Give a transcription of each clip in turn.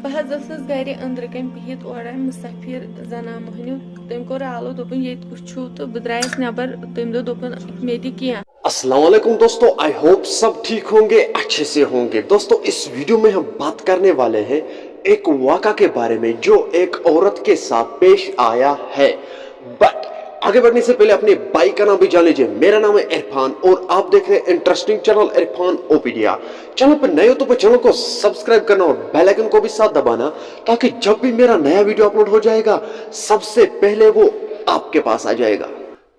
بہت گھر اندر کن بہت اور مسافر زنا مہنیو تم کور آلو دپن یہ وچھو تو بہ درائس نبر تم دپن مے دی کیا. السلام علیکم دوستو، آئی ہوپ سب ٹھیک ہوں گے، اچھے سے ہوں گے. دوستو اس ویڈیو میں ہم بات کرنے والے ہیں ایک واقعہ کے بارے میں جو ایک عورت کے ساتھ پیش آیا ہے. بٹ آگے بڑھنے سے پہلے اپنے بھائی کا نام بھی جان لیجیے. میرا نام ہے عرفان اور آپ دیکھ رہے ہیں انٹرسٹنگ چینل عرفان اوپیڈیا. چینل پر نئے ہو تو چینل کو سبسکرائب کرنا اور بیل آئیکن کو بھی ساتھ دبانا تاکہ جب بھی میرا نیا ویڈیو اپلوڈ ہو جائے گا سب سے پہلے وہ آپ کے پاس آ جائے گا.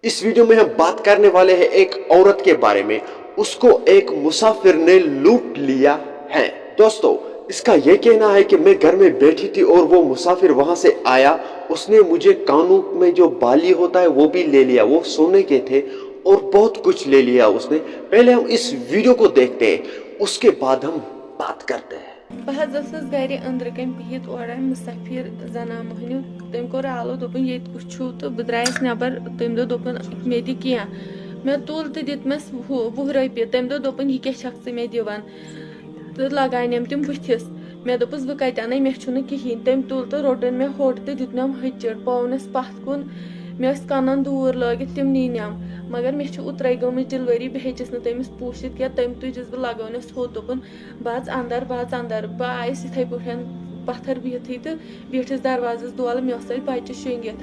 اس ویڈیو میں ہم بات کرنے والے ہیں ایک عورت کے بارے میں. اس کو ایک مسافر نے لوٹ لیا ہے. دوستو اس کا یہ کہنا ہے کہ میں گھر میں بیٹھی تھی اور وہ مسافر وہاں سے آیا. اس نے مجھے کانوں میں جو بالی ہوتا ہے وہ بھی لے لیا. وہ سونے کے تھے اور بہت کچھ لے لیا اس نے. پہلے ہم اس ویڈیو کو دیکھتے ہیں اس کے بعد ہم بات کرتے ہیں. بہت گھر اندر کن بہت اور مسافر زنا مہنیو تم کور آلو دپن یہ وچھو تو بہ درائس نبر تم دپن مے دی کیا. مے تول تو دتمس 20 رۄپیہِ. تم دپن یہ کیا چھکھ مے دِوان تو لگانم تم بٕتھِس. مے دپس بہ کتہِ انے مے چھُنہٕ کہیٖنۍ. تم تُل تو روٚٹن مے ہوٚٹ تہٕ دِتنم ہچِڑ پونس پتھ کُن. مے ٲسۍ کنن دوٗر لٲگِتھ تِم نیٖنم مگر مے چھِ اوترے گٔمٕژ ڈیلوری. بہٕ ہیٚچِس نہٕ تٔمِس پوٗچھِتھ کینٛہہ. تٔمۍ تُجِس بہٕ لگٲونس تھوٚد دوٚپُن بہٕ اژ اندر. بہٕ آیس یِتھے پٲٹھۍ پتھر بِہتھٕے تہٕ بیٖٹھِس دروازس دولہٕ. مےٚ اوس تتہِ بچہِ شۄنگِتھ.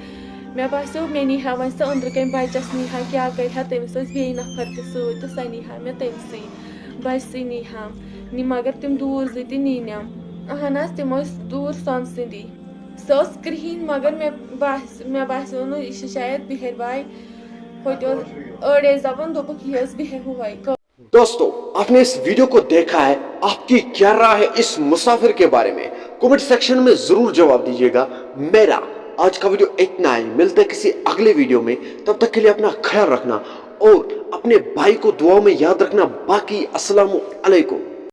مےٚ باسیو مےٚ نیٖہا وۄنۍ سۄ أنٛدرٕ کَنۍ بچس نیٖہا کیٛاہ کرِہا. تٔمِس ٲسۍ بیٚیہِ نفر تہِ سۭتۍ تہٕ سۄ نیٖہا مےٚ تٔمسٕے بچسٕے نیٖہام. مگر تِم دوٗر زٕ تہِ نیٖنم. اہن حظ تِم ٲسۍ دوٗر سۄنہٕ سٕنٛدی. سۄ ٲس کرٛہِنۍ مگر مےٚ باسیو نہٕ یہِ چھِ شاید بِہرباے. ہوٚتہِ اوس أڑۍ ٲسۍ دپان دوٚپُکھ یہِ ٲس ہُہے. دوستو آپ نے اس ویڈیو کو دیکھا ہے. آپ کی کیا رائے ہے اس مسافر کے بارے میں؟ کمنٹ سیکشن میں ضرور جواب دیجیے گا. میرا آج کا ویڈیو اتنا ہی. ملتے ہیں کسی اگلے ویڈیو میں. تب تک کے لیے اپنا خیال رکھنا اور اپنے بھائی کو دعاؤں میں یاد رکھنا. باقی السلام علیکم.